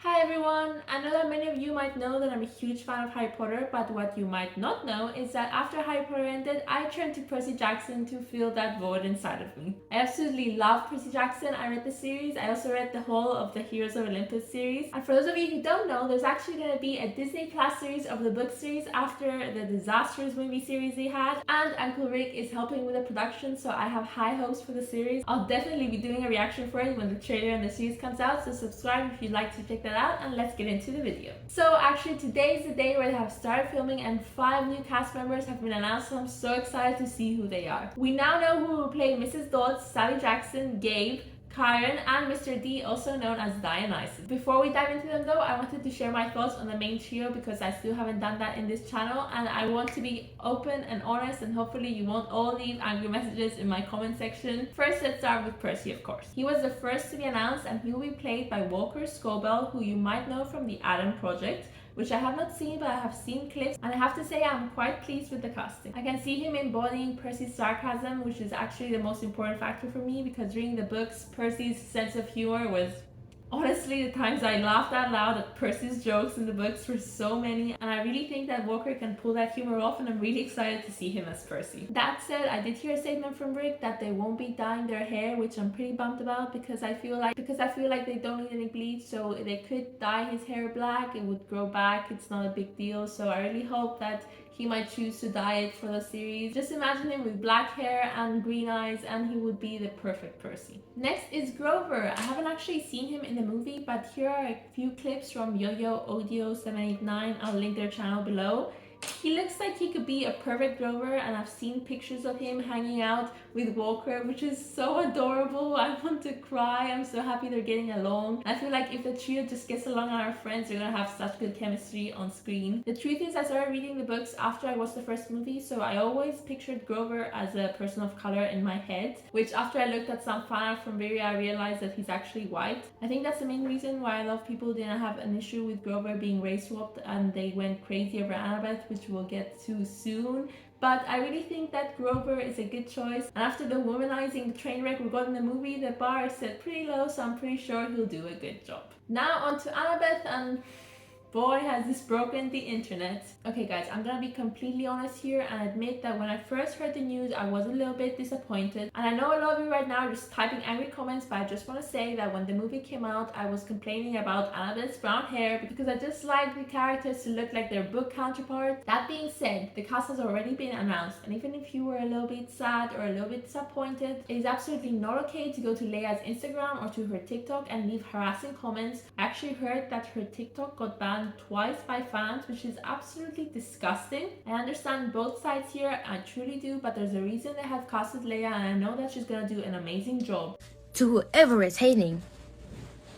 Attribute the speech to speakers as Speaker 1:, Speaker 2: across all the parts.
Speaker 1: Hi everyone! I know that many of you might know that I'm a huge fan of Harry Potter, but what you might not know is that after Harry Potter ended, I turned to Percy Jackson to fill that void inside of me. I absolutely love Percy Jackson. I read the series. I also read the whole of the Heroes of Olympus series. And for those of you who don't know, there's actually going to be a Disney Plus series of the book series after the disastrous movie series they had. And Uncle Rick is helping with the production, so I have high hopes for the series. I'll definitely be doing a reaction for it when the trailer and the series comes out, so subscribe if you'd like to check that out, and let's get into the video. So actually today is the day where they have started filming and 5 new cast members have been announced, so I'm so excited to see who they are. We now know who will play Mrs. Dodds, Sally Jackson, Gabe, Chiron, and Mr. D, also known as Dionysus. Before we dive into them though, I wanted to share my thoughts on the main trio because I still haven't done that in this channel, and I want to be open and honest, and hopefully you won't all leave angry messages in my comment section. First, let's start with Percy, of course. He was the first to be announced, and he will be played by Walker Scobell, who you might know from the Adam Project, which I have not seen, but I have seen clips, and I have to say I'm quite pleased with the casting. I can see him embodying Percy's sarcasm, which is actually the most important factor for me, because reading the books, Percy's sense of humor was honestly the times I laughed out loud at Percy's jokes in the books were so many, and I really think that Walker can pull that humor off, and I'm really excited to see him as Percy. That said, I did hear a statement from Rick that they won't be dyeing their hair, which I'm pretty bummed about because I feel like they don't need any bleach, so they could dye his hair black, it would grow back, it's not a big deal. So I really hope that he might choose to dye it for the series. Just imagine him with black hair and green eyes, and he would be the perfect Percy. Next is Grover. I haven't actually seen him in the movie, but here are a few clips from Yo-Yo Audio 789. I'll link their channel below. He looks like he could be a perfect Grover, and I've seen pictures of him hanging out with Walker, which is so adorable. I want to cry. I'm so happy they're getting along. I feel like if the trio just gets along and are friends, they're gonna have such good chemistry on screen. The truth is, I started reading the books after I watched the first movie, so I always pictured Grover as a person of color in my head, which after I looked at some fan art from Viria, I realized that he's actually white. I think that's the main reason why a lot of people didn't have an issue with Grover being race swapped, and they went crazy over Annabeth, which we'll get to soon. But I really think that Grover is a good choice, and after the womanizing train wreck we got in the movie, the bar is set pretty low, so I'm pretty sure he'll do a good job. Now on to Annabeth, and boy has this broken the internet. Okay guys, I'm gonna be completely honest here and admit that when I first heard the news, I was a little bit disappointed. And I know a lot of you right now are just typing angry comments, but I just want to say that when the movie came out, I was complaining about Annabeth's brown hair because I just like the characters to look like their book counterparts. That being said, the cast has already been announced, and even if you were a little bit sad or a little bit disappointed, it is absolutely not okay to go to Leah's Instagram or to her TikTok and leave harassing comments. I actually heard that her TikTok got banned twice by fans, which is absolutely disgusting. I understand both sides here, I truly do, but there's a reason they have casted Leah, and I know that she's gonna do an amazing job.
Speaker 2: To whoever is hating,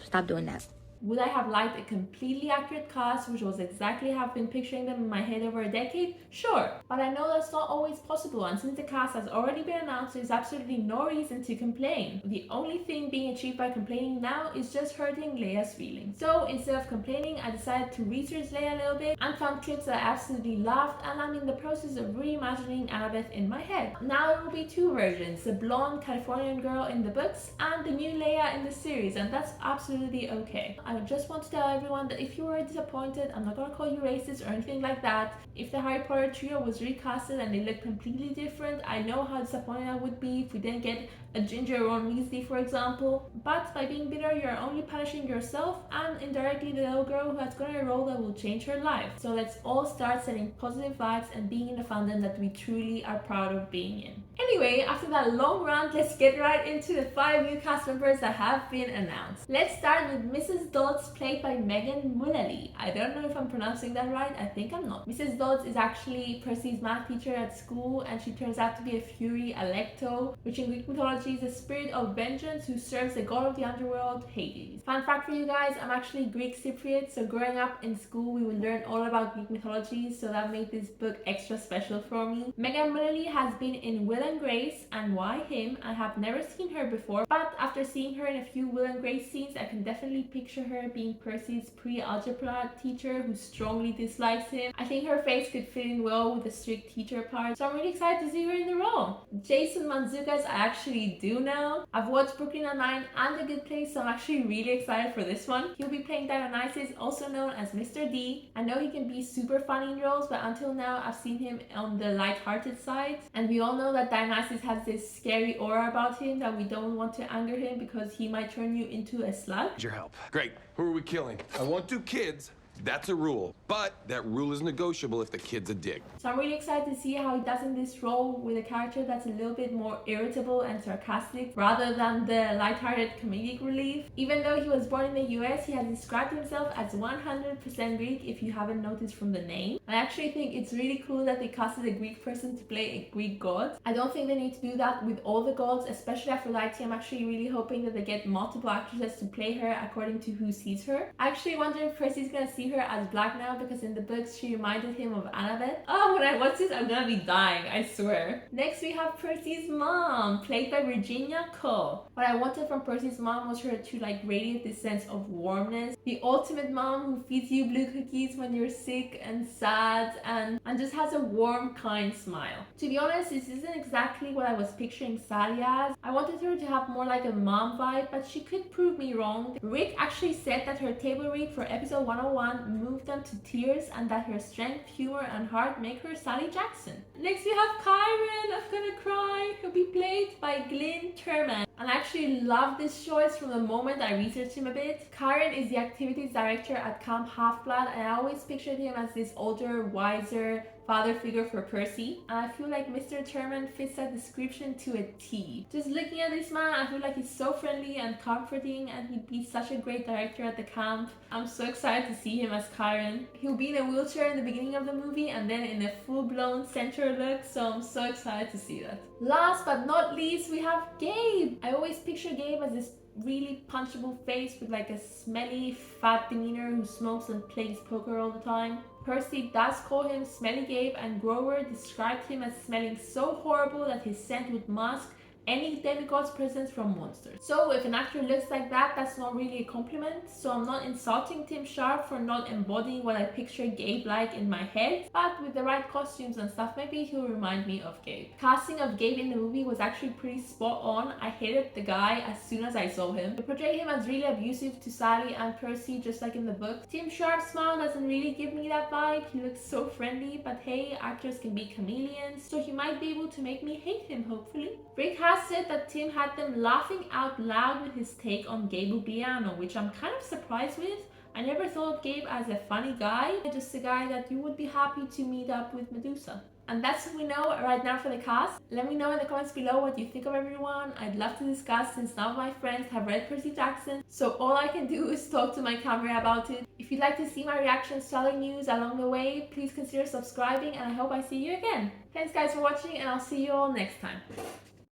Speaker 2: stop doing that.
Speaker 1: Would I have liked a completely accurate cast, which was exactly how I've been picturing them in my head over a decade? Sure, but I know that's not always possible, and since the cast has already been announced, there's absolutely no reason to complain. The only thing being achieved by complaining now is just hurting Leah's feelings. So instead of complaining, I decided to research Leah a little bit and found clips that I absolutely loved, and I'm in the process of reimagining Annabeth in my head. Now there will be 2 versions, the blonde Californian girl in the books and the new Leah in the series, and that's absolutely okay. I just want to tell everyone that if you were disappointed, I'm not gonna call you racist or anything like that. If the Harry Potter trio was recasted and they looked completely different, I know how disappointed I would be if we didn't get a ginger Ron Weasley, for example. But by being bitter, you're only punishing yourself and indirectly the little girl who has gotten a role that will change her life. So let's all start sending positive vibes and being in the fandom that we truly are proud of being in. Anyway, after that long rant, let's get right into the 5 new cast members that have been announced. Let's start with Mrs. Dodds, played by Mullaly. I don't know if I'm pronouncing that right, I think I'm not. Mrs. Dodds is actually Percy's math teacher at school, and she turns out to be a Fury Alecto, which in Greek mythology is the spirit of vengeance who serves the god of the underworld, Hades. Fun fact for you guys, I'm actually Greek Cypriot, so growing up in school we would learn all about Greek mythology, so that made this book extra special for me. Mullaly has been in Will and Grace, and why him? I have never seen her before, but after seeing her in a few Will and Grace scenes, I can definitely picture her being Percy's pre-algebra teacher who strongly dislikes him. I think her face could fit in well with the strict teacher part, so I'm really excited to see her in the role. Jason Mantzoukas, I actually we do know. I've watched Brooklyn Nine-Nine and The Good Place, so I'm actually really excited for this one. He'll be playing Dionysus, also known as Mr. D. I know he can be super funny in roles, but until now I've seen him on the light-hearted side. And we all know that Dionysus has this scary aura about him that we don't want to anger him because he might turn you into a slug.
Speaker 3: Your help. Great. Who are we killing? I want 2 kids. That's a rule. But that rule is negotiable if the kid's a dick.
Speaker 1: So I'm really excited to see how he does in this role with a character that's a little bit more irritable and sarcastic rather than the lighthearted comedic relief. Even though he was born in the US, he has described himself as 100% Greek if you haven't noticed from the name. I actually think it's really cool that they casted a Greek person to play a Greek god. I don't think they need to do that with all the gods, especially Aphrodite. I'm actually really hoping that they get multiple actresses to play her according to who sees her. I actually wonder if Percy's gonna see her as black now because in the books she reminded him of Annabeth. Oh, when I watch this I'm gonna be dying, I swear. Next we have Percy's mom, played by Virginia Kull. What I wanted from Percy's mom was her to like radiate this sense of warmness. The ultimate mom who feeds you blue cookies when you're sick and sad and just has a warm, kind smile. To be honest, this isn't exactly what I was picturing Sally as. I wanted her to have more like a mom vibe, but she could prove me wrong. Rick actually said that her table read for episode 101 moved them to tears and that her strength, humor, and heart make her Sally Jackson. Next we have Chiron, I'm gonna cry, who'll be played by Glynn Turman. And I actually love this choice from the moment I researched him a bit. Chiron is the activities director at Camp Half-Blood, and I always pictured him as this older, wiser father figure for Percy. And I feel like Mr. Turman fits that description to a T. Just looking at this man, I feel like he's so friendly and comforting, and he'd be such a great director at the camp. I'm so excited to see him as Chiron. He'll be in a wheelchair in the beginning of the movie and then in a full-blown centaur look, so I'm so excited to see that. Last but not least, we have Gabe. I always picture Gabe as this really punchable face with like a smelly, fat demeanor who smokes and plays poker all the time. Percy does call him Smelly Gabe, and Grover described him as smelling so horrible that his scent would mask any demigod's presence from monsters. So if an actor looks like that, that's not really a compliment. So I'm not insulting Tim Sharp for not embodying what I picture Gabe like in my head, but with the right costumes and stuff, maybe he'll remind me of Gabe. Casting of Gabe in the movie was actually pretty spot on. I hated the guy as soon as I saw him. They portray him as really abusive to Sally and Percy, just like in the book. Tim Sharp's smile doesn't really give me that vibe. He looks so friendly, but hey, actors can be chameleons, so he might be able to make me hate him, hopefully. Rick has said that Timm had them laughing out loud with his take on Gabe Ugliano, which I'm kind of surprised with. I never thought of Gabe as a funny guy, just a guy that you would be happy to meet up with Medusa. And that's what we know right now for the cast. Let me know in the comments below what you think of everyone. I'd love to discuss since none of my friends have read Percy Jackson, so all I can do is talk to my camera about it. If you'd like to see my reactions to other news along the way, please consider subscribing, and I hope I see you again. Thanks guys for watching, and I'll see you all next time.